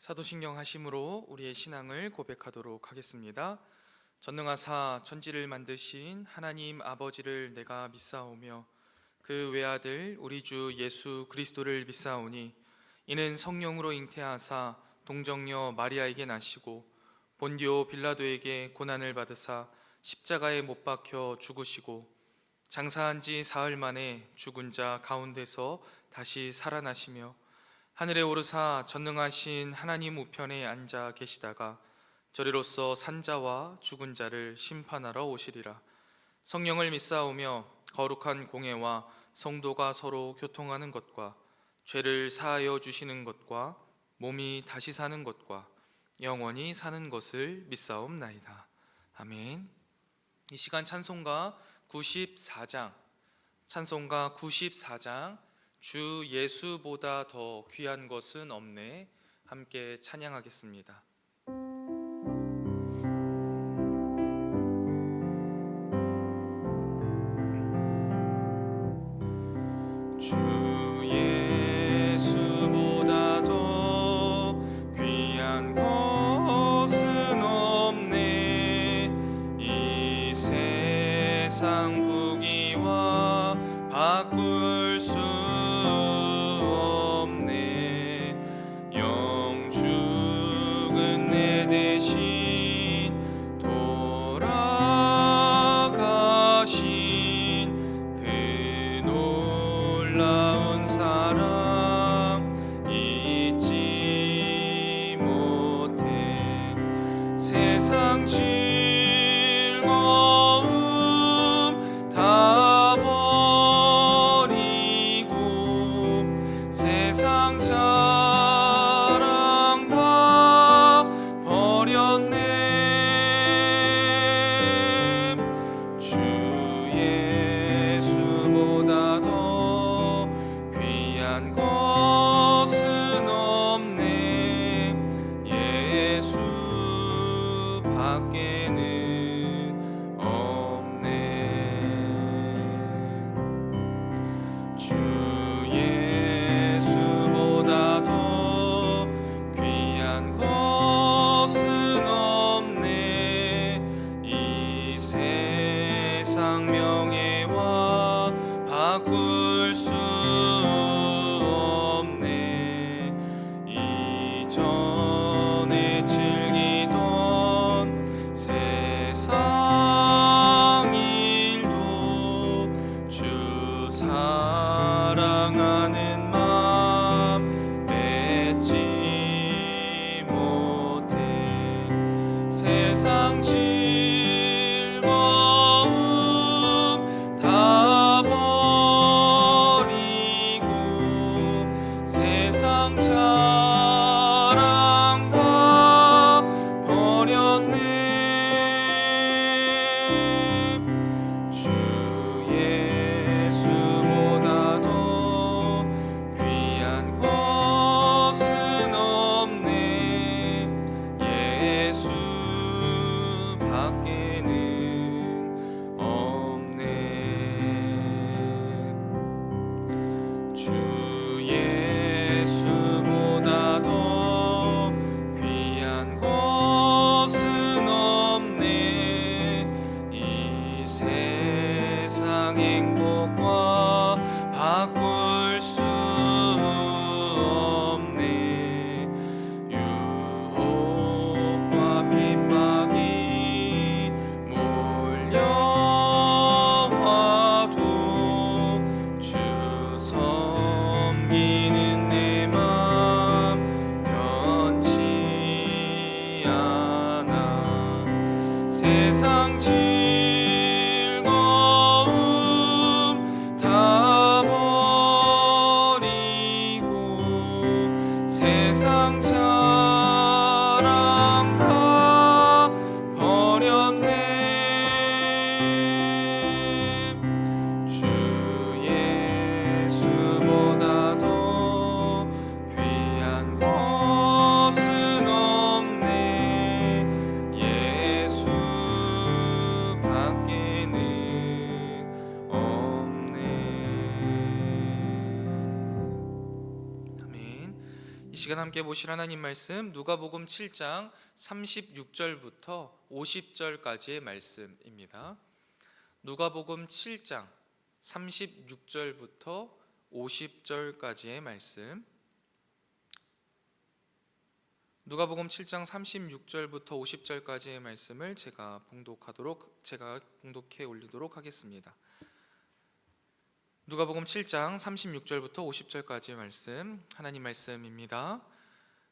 사도신경 하심으로 우리의 신앙을 고백하도록 하겠습니다. 전능하사 천지를 만드신 하나님 아버지를 내가 믿사오며 그 외아들 우리 주 예수 그리스도를 믿사오니 이는 성령으로 잉태하사 동정녀 마리아에게 나시고 본디오 빌라도에게 고난을 받으사 십자가에 못 박혀 죽으시고 장사한 지 사흘 만에 죽은 자 가운데서 다시 살아나시며 하늘에 오르사 전능하신 하나님 우편에 앉아 계시다가 저리로서 산자와 죽은 자를 심판하러 오시리라. 성령을 믿사오며 거룩한 공회와 성도가 서로 교통하는 것과 죄를 사하여 주시는 것과 몸이 다시 사는 것과 영원히 사는 것을 믿사옵나이다. 아멘. 이 시간 찬송가 94장 주 예수보다 더 귀한 것은 없네 함께 찬양하겠습니다. 주 예수보다 더 귀한 것은 없네. 이 세상 부귀와 바꿀 수 없네. 영죽은 내 대신 돌아가신 그 놀라운 사랑 잊지 못해. 세상 즐거움 다 버리고 세상 자랑 다 버렸네. 주 예수보다 더 귀한 것은 없네. 예수 밖에는 없네. 주 예수보다 더 귀한 것은 없네. 이 세상 명예와 바꿀 수 없네. 이전에 즐기던 세상 일도 주 사랑하는 마음 맺지 못해. 세상 즐거움 다 버리고 세상 자랑 다 버렸네. 주 예수보다 더 귀한 것은 없네. 예수 밖에는 없네. 주 예수보다 더 귀한 것은 없네. 이 세상 행복과 바꿀 수 없네. 유혹과 핍박이 몰려와도 주 섬기는 내 맘 변치 않아. 세상 즐거움 다 시간 함께 보실 하나님 말씀 누가복음 7장 36절부터 50절까지의 말씀입니다. 누가복음 7장 36절부터 50절까지의 말씀. 누가복음 7장 36절부터 50절까지의 말씀을 제가 봉독해 올리도록 하겠습니다. 누가복음 7장 36절부터 50절까지의 말씀, 하나님 말씀입니다.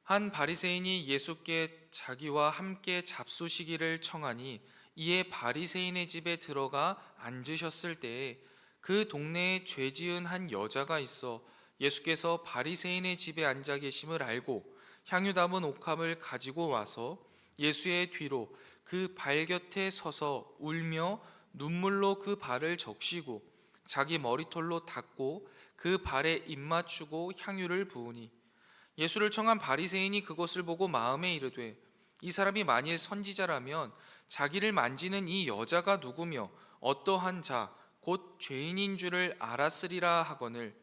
한 바리새인이 예수께 자기와 함께 잡수시기를 청하니 이에 바리새인의 집에 들어가 앉으셨을 때에 그 동네에 죄 지은 한 여자가 있어 예수께서 바리새인의 집에 앉아 계심을 알고 향유 담은 옥합을 가지고 와서 예수의 뒤로 그 발 곁에 서서 울며 눈물로 그 발을 적시고 자기 머리털로 닦고 그 발에 입 맞추고 향유를 부으니 예수를 청한 바리새인이 그것을 보고 마음에 이르되 이 사람이 만일 선지자라면 자기를 만지는 이 여자가 누구며 어떠한 자 곧 죄인인 줄을 알았으리라 하거늘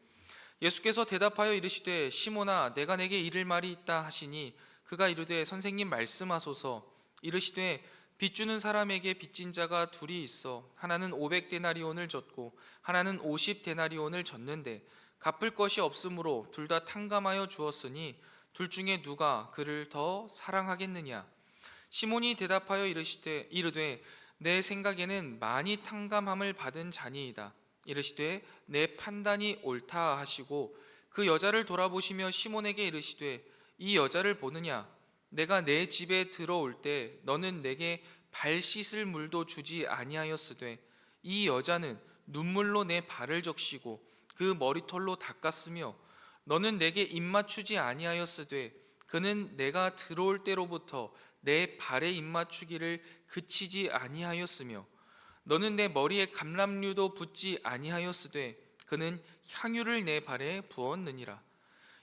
예수께서 대답하여 이르시되 시몬아 내가 내게 이를 말이 있다 하시니 그가 이르되 선생님 말씀하소서. 이르시되 빚주는 사람에게 빚진 자가 둘이 있어 하나는 500데나리온을 졌고 하나는 50데나리온을 졌는데 갚을 것이 없으므로 둘 다 탕감하여 주었으니 둘 중에 누가 그를 더 사랑하겠느냐. 시몬이 대답하여 이르되 내 생각에는 많이 탕감함을 받은 자니이다. 이르시되 내 판단이 옳다 하시고 그 여자를 돌아보시며 시몬에게 이르시되 이 여자를 보느냐. 내가 내 집에 들어올 때 너는 내게 발 씻을 물도 주지 아니하였으되 이 여자는 눈물로 내 발을 적시고 그 머리털로 닦았으며 너는 내게 입 맞추지 아니하였으되 그는 내가 들어올 때로부터 내 발에 입 맞추기를 그치지 아니하였으며 너는 내 머리에 감람류도 붓지 아니하였으되 그는 향유를 내 발에 부었느니라.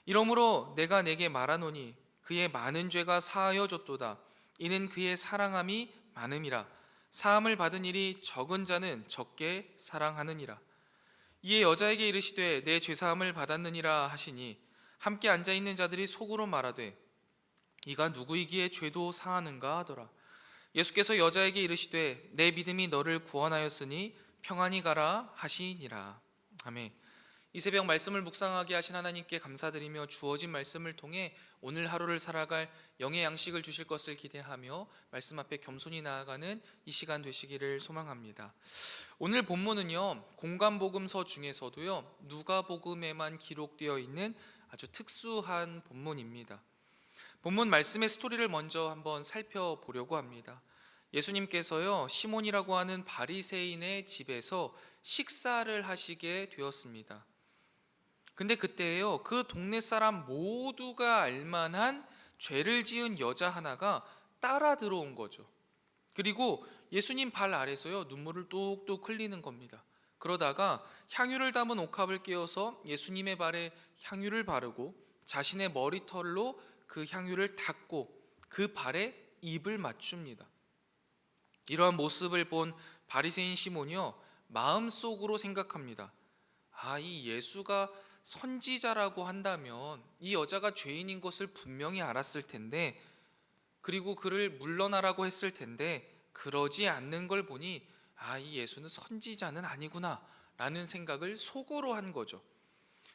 이러므로 내가 내게 말하노니 그의 많은 죄가 사하여졌도다. 이는 그의 사랑함이 많음이라. 사함을 받은 일이 적은 자는 적게 사랑하느니라. 이에 여자에게 이르시되 내 죄사함을 받았느니라 하시니 함께 앉아있는 자들이 속으로 말하되 이가 누구이기에 죄도 사하는가 하더라. 예수께서 여자에게 이르시되 내 믿음이 너를 구원하였으니 평안히 가라 하시니라. 아멘. 이 새벽 말씀을 묵상하게 하신 하나님께 감사드리며 주어진 말씀을 통해 오늘 하루를 살아갈 영의 양식을 주실 것을 기대하며 말씀 앞에 겸손히 나아가는 이 시간 되시기를 소망합니다. 오늘 본문은요, 공관복음서 중에서도요 누가복음에만 기록되어 있는 아주 특수한 본문입니다. 본문 말씀의 스토리를 먼저 한번 살펴보려고 합니다. 예수님께서요 시몬이라고 하는 바리새인의 집에서 식사를 하시게 되었습니다. 근데 그때요 그 동네 사람 모두가 알만한 죄를 지은 여자 하나가 따라 들어온 거죠. 그리고 예수님 발 아래서요 눈물을 뚝뚝 흘리는 겁니다. 그러다가 향유를 담은 옥합을 깨어서 예수님의 발에 향유를 바르고 자신의 머리털로 그 향유를 닦고 그 발에 입을 맞춥니다. 이러한 모습을 본 바리새인 시몬이요 마음속으로 생각합니다. 이 예수가 선지자라고 한다면 이 여자가 죄인인 것을 분명히 알았을 텐데, 그리고 그를 물러나라고 했을 텐데 그러지 않는 걸 보니 이 예수는 선지자는 아니구나 라는 생각을 속으로 한 거죠.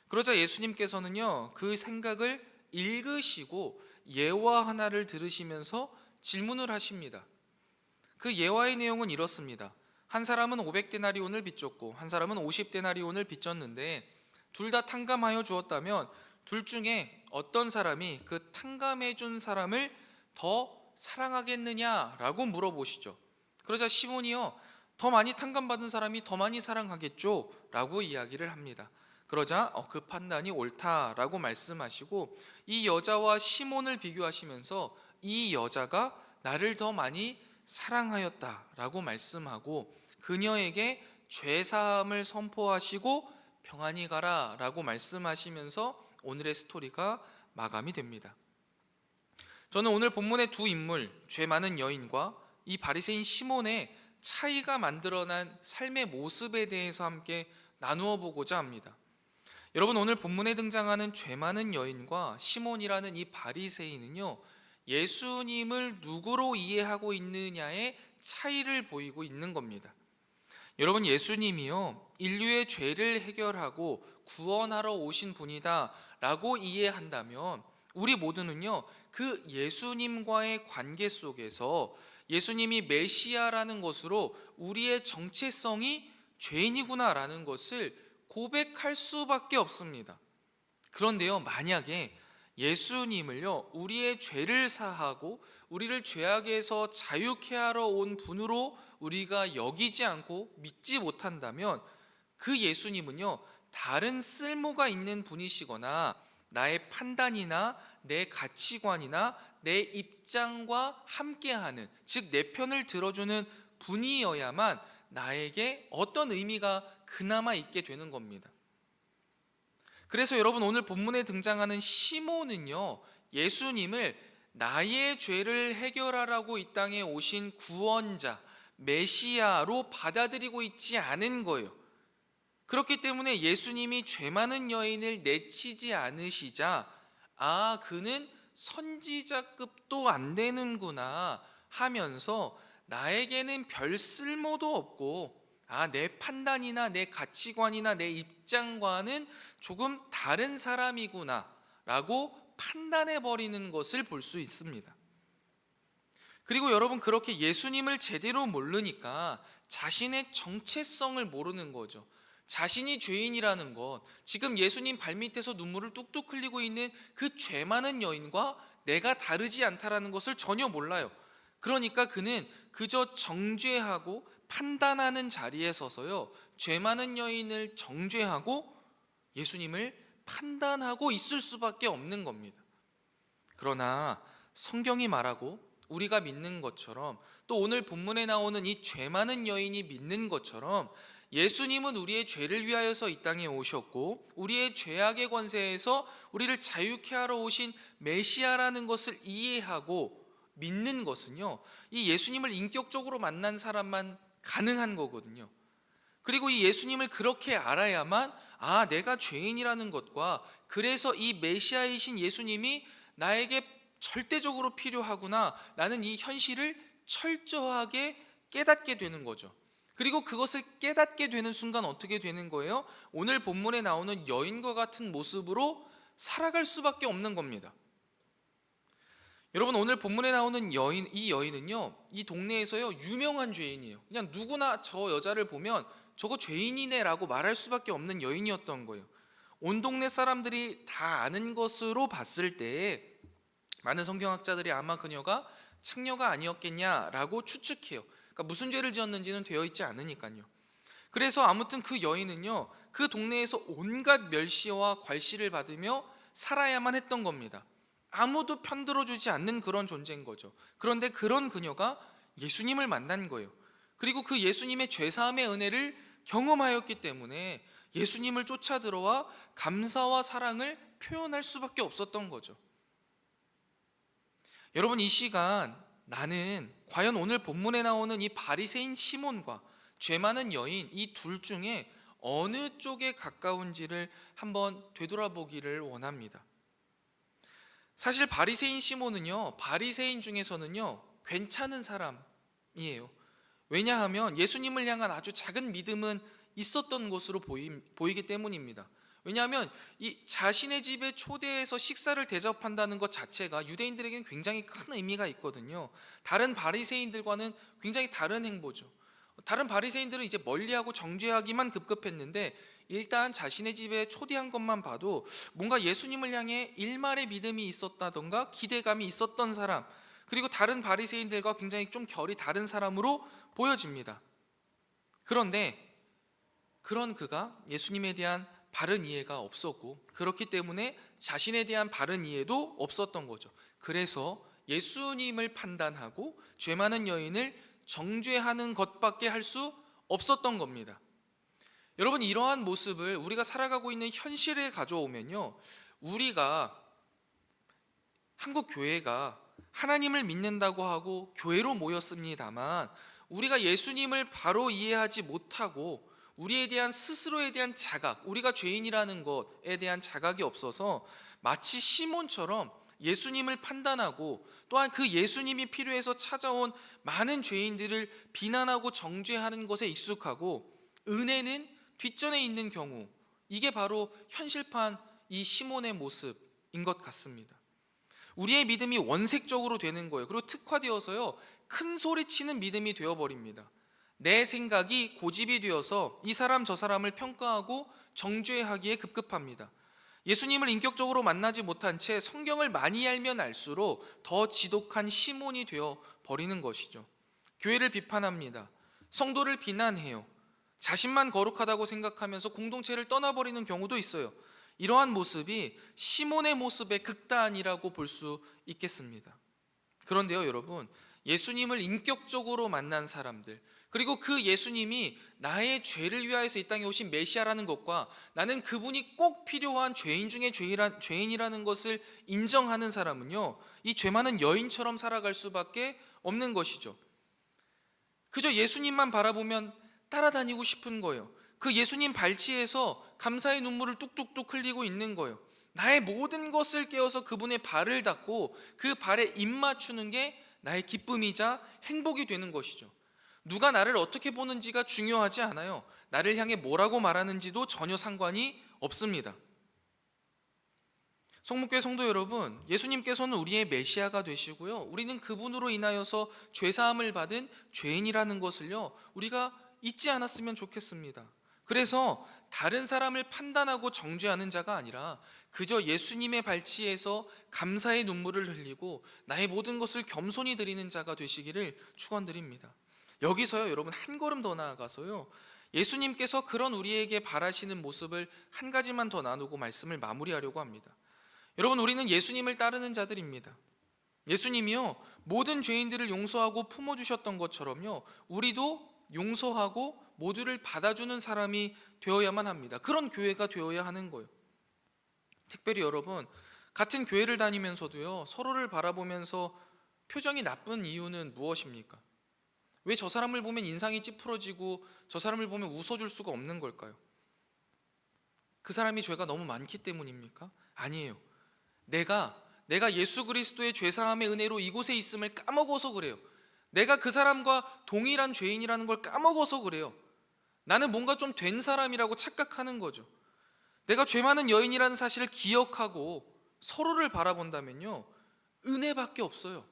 그러자 예수님께서는요 그 생각을 읽으시고 예화 하나를 들으시면서 질문을 하십니다. 그 예화의 내용은 이렇습니다. 한 사람은 500데나리온을 빚졌고 한 사람은 50데나리온을 빚졌는데 둘 다 탕감하여 주었다면 둘 중에 어떤 사람이 그 탕감해 준 사람을 더 사랑하겠느냐라고 물어보시죠. 그러자 시몬이요 더 많이 탕감받은 사람이 더 많이 사랑하겠죠 라고 이야기를 합니다. 그러자 그 판단이 옳다라고 말씀하시고 이 여자와 시몬을 비교하시면서 이 여자가 나를 더 많이 사랑하였다라고 말씀하고 그녀에게 죄사함을 선포하시고 평안히 가라 라고 말씀하시면서 오늘의 스토리가 마감이 됩니다. 저는 오늘 본문의 두 인물, 죄 많은 여인과 이 바리새인 시몬의 차이가 만들어난 삶의 모습에 대해서 함께 나누어 보고자 합니다. 여러분, 오늘 본문에 등장하는 죄 많은 여인과 시몬이라는 이 바리새인은요, 예수님을 누구로 이해하고 있느냐의 차이를 보이고 있는 겁니다. 여러분, 예수님이요, 인류의 죄를 해결하고 구원하러 오신 분이다 라고 이해한다면 우리 모두는요, 그 예수님과의 관계 속에서 예수님이 메시아라는 것으로 우리의 정체성이 죄인이구나 라는 것을 고백할 수밖에 없습니다. 그런데요, 만약에 예수님을요, 우리의 죄를 사하고 우리를 죄악에서 자유케 하러 온 분으로 우리가 여기지 않고 믿지 못한다면 그 예수님은요, 다른 쓸모가 있는 분이시거나 나의 판단이나 내 가치관이나 내 입장과 함께하는, 즉 내 편을 들어주는 분이어야만 나에게 어떤 의미가 그나마 있게 되는 겁니다. 그래서 여러분, 오늘 본문에 등장하는 시몬은요, 예수님을 나의 죄를 해결하라고 이 땅에 오신 구원자, 메시아로 받아들이고 있지 않은 거예요. 그렇기 때문에 예수님이 죄 많은 여인을 내치지 않으시자, 아, 그는 선지자급도 안 되는구나 하면서 나에게는 별 쓸모도 없고, 아, 내 판단이나 내 가치관이나 내 입장과는 조금 다른 사람이구나 라고 판단해 버리는 것을 볼 수 있습니다. 그리고 여러분, 그렇게 예수님을 제대로 모르니까 자신의 정체성을 모르는 거죠. 자신이 죄인이라는 것, 지금 예수님 발밑에서 눈물을 뚝뚝 흘리고 있는 그 죄 많은 여인과 내가 다르지 않다라는 것을 전혀 몰라요. 그러니까 그는 그저 정죄하고 판단하는 자리에 서서요, 죄 많은 여인을 정죄하고 예수님을 판단하고 있을 수밖에 없는 겁니다. 그러나 성경이 말하고 우리가 믿는 것처럼, 또 오늘 본문에 나오는 이 죄 많은 여인이 믿는 것처럼, 예수님은 우리의 죄를 위하여서 이 땅에 오셨고 우리의 죄악의 권세에서 우리를 자유케 하러 오신 메시아라는 것을 이해하고 믿는 것은요, 이 예수님을 인격적으로 만난 사람만 가능한 거거든요. 그리고 이 예수님을 그렇게 알아야만, 아, 내가 죄인이라는 것과 그래서 이 메시아이신 예수님이 나에게 절대적으로 필요하구나 라는 이 현실을 철저하게 깨닫게 되는 거죠. 그리고 그것을 깨닫게 되는 순간 어떻게 되는 거예요? 오늘 본문에 나오는 여인과 같은 모습으로 살아갈 수밖에 없는 겁니다. 여러분, 오늘 본문에 나오는 여인, 이 여인은요, 이 동네에서요, 유명한 죄인이에요. 그냥 누구나 저 여자를 보면 저거 죄인이네 라고 말할 수밖에 없는 여인이었던 거예요. 온 동네 사람들이 다 아는 것으로 봤을 때 많은 성경학자들이 아마 그녀가 창녀가 아니었겠냐라고 추측해요. 그러니까 무슨 죄를 지었는지는 되어 있지 않으니까요. 그래서 아무튼 그 여인은요, 그 동네에서 온갖 멸시와 괄시를 받으며 살아야만 했던 겁니다. 아무도 편들어주지 않는 그런 존재인 거죠. 그런데 그런 그녀가 예수님을 만난 거예요. 그리고 그 예수님의 죄사함의 은혜를 경험하였기 때문에 예수님을 쫓아들어와 감사와 사랑을 표현할 수밖에 없었던 거죠. 여러분, 이 시간 나는 과연 오늘 본문에 나오는 이 바리새인 시몬과 죄 많은 여인, 이 둘 중에 어느 쪽에 가까운지를 한번 되돌아보기를 원합니다. 사실 바리새인 시몬은요, 바리새인 중에서는요, 괜찮은 사람이에요. 왜냐하면 예수님을 향한 아주 작은 믿음은 있었던 것으로 보이기 때문입니다. 왜냐하면 이 자신의 집에 초대해서 식사를 대접한다는 것 자체가 유대인들에게는 굉장히 큰 의미가 있거든요. 다른 바리새인들과는 굉장히 다른 행보죠. 다른 바리새인들은 이제 멀리하고 정죄하기만 급급했는데, 일단 자신의 집에 초대한 것만 봐도 뭔가 예수님을 향해 일말의 믿음이 있었다던가 기대감이 있었던 사람, 그리고 다른 바리새인들과 굉장히 좀 결이 다른 사람으로 보여집니다. 그런데 그런 그가 예수님에 대한 바른 이해가 없었고, 그렇기 때문에 자신에 대한 바른 이해도 없었던 거죠. 그래서 예수님을 판단하고 죄 많은 여인을 정죄하는 것밖에 할 수 없었던 겁니다. 여러분, 이러한 모습을 우리가 살아가고 있는 현실에 가져오면요, 우리가 한국 교회가 하나님을 믿는다고 하고 교회로 모였습니다만, 우리가 예수님을 바로 이해하지 못하고 우리에 대한 스스로에 대한 자각, 우리가 죄인이라는 것에 대한 자각이 없어서 마치 시몬처럼 예수님을 판단하고 또한 그 예수님이 필요해서 찾아온 많은 죄인들을 비난하고 정죄하는 것에 익숙하고 은혜는 뒷전에 있는 경우, 이게 바로 현실판 이 시몬의 모습인 것 같습니다. 우리의 믿음이 원색적으로 되는 거예요. 그리고 특화되어서요, 큰 소리치는 믿음이 되어버립니다. 내 생각이 고집이 되어서 이 사람 저 사람을 평가하고 정죄하기에 급급합니다. 예수님을 인격적으로 만나지 못한 채 성경을 많이 알면 알수록 더 지독한 시몬이 되어 버리는 것이죠. 교회를 비판합니다. 성도를 비난해요. 자신만 거룩하다고 생각하면서 공동체를 떠나버리는 경우도 있어요. 이러한 모습이 시몬의 모습의 극단이라고 볼 수 있겠습니다. 그런데요, 여러분, 예수님을 인격적으로 만난 사람들, 그리고 그 예수님이 나의 죄를 위하여서 이 땅에 오신 메시아라는 것과 나는 그분이 꼭 필요한 죄인 중에 죄인이라는 것을 인정하는 사람은요, 이 죄 많은 여인처럼 살아갈 수밖에 없는 것이죠. 그저 예수님만 바라보면 따라다니고 싶은 거예요. 그 예수님 발치에서 감사의 눈물을 뚝뚝뚝 흘리고 있는 거예요. 나의 모든 것을 깨워서 그분의 발을 닦고 그 발에 입 맞추는 게 나의 기쁨이자 행복이 되는 것이죠. 누가 나를 어떻게 보는지가 중요하지 않아요. 나를 향해 뭐라고 말하는지도 전혀 상관이 없습니다. 성목교회 성도 여러분, 예수님께서는 우리의 메시아가 되시고요, 우리는 그분으로 인하여서 죄사함을 받은 죄인이라는 것을요, 우리가 잊지 않았으면 좋겠습니다. 그래서 다른 사람을 판단하고 정죄하는 자가 아니라 그저 예수님의 발치에서 감사의 눈물을 흘리고 나의 모든 것을 겸손히 드리는 자가 되시기를 축원드립니다. 여기서요, 여러분, 한 걸음 더 나아가서요, 예수님께서 그런 우리에게 바라시는 모습을 한 가지만 더 나누고 말씀을 마무리하려고 합니다. 여러분, 우리는 예수님을 따르는 자들입니다. 예수님이요, 모든 죄인들을 용서하고 품어주셨던 것처럼요, 우리도 용서하고 모두를 받아주는 사람이 되어야만 합니다. 그런 교회가 되어야 하는 거예요. 특별히 여러분, 같은 교회를 다니면서도요, 서로를 바라보면서 표정이 나쁜 이유는 무엇입니까? 왜 저 사람을 보면 인상이 찌푸러지고 저 사람을 보면 웃어줄 수가 없는 걸까요? 그 사람이 죄가 너무 많기 때문입니까? 아니에요. 내가 예수 그리스도의 죄사함의 은혜로 이곳에 있음을 까먹어서 그래요. 내가 그 사람과 동일한 죄인이라는 걸 까먹어서 그래요. 나는 뭔가 좀 된 사람이라고 착각하는 거죠. 내가 죄 많은 여인이라는 사실을 기억하고 서로를 바라본다면요, 은혜밖에 없어요.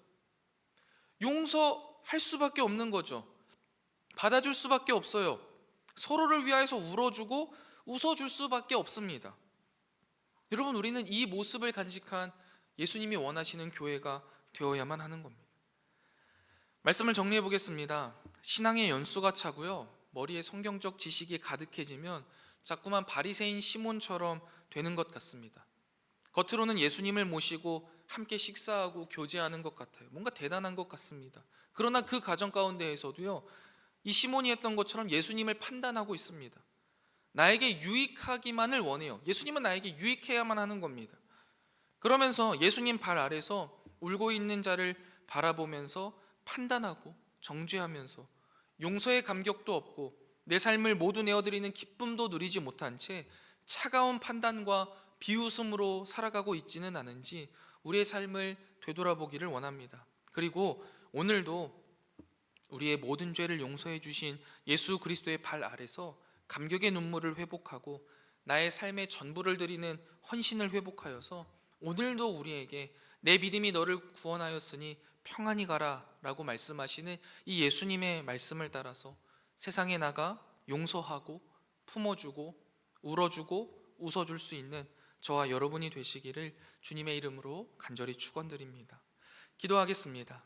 용서할 수밖에 없는 거죠. 받아줄 수밖에 없어요. 서로를 위하여서 울어주고 웃어줄 수밖에 없습니다. 여러분, 우리는 이 모습을 간직한 예수님이 원하시는 교회가 되어야만 하는 겁니다. 말씀을 정리해 보겠습니다. 신앙의 연수가 차고요, 머리에 성경적 지식이 가득해지면 자꾸만 바리새인 시몬처럼 되는 것 같습니다. 겉으로는 예수님을 모시고 함께 식사하고 교제하는 것 같아요. 뭔가 대단한 것 같습니다. 그러나 그 과정 가운데에서도요, 이 시몬이 했던 것처럼 예수님을 판단하고 있습니다. 나에게 유익하기만을 원해요. 예수님은 나에게 유익해야만 하는 겁니다. 그러면서 예수님 발 아래서 울고 있는 자를 바라보면서 판단하고 정죄하면서 용서의 감격도 없고 내 삶을 모두 내어드리는 기쁨도 누리지 못한 채 차가운 판단과 비웃음으로 살아가고 있지는 않은지 우리의 삶을 되돌아보기를 원합니다. 그리고 오늘도 우리의 모든 죄를 용서해 주신 예수 그리스도의 발 아래서 감격의 눈물을 회복하고 나의 삶의 전부를 드리는 헌신을 회복하여서 오늘도 우리에게 내 믿음이 너를 구원하였으니 평안히 가라 라고 말씀하시는 이 예수님의 말씀을 따라서 세상에 나가 용서하고 품어주고 울어주고 웃어줄 수 있는 저와 여러분이 되시기를 주님의 이름으로 간절히 축원드립니다. 기도하겠습니다.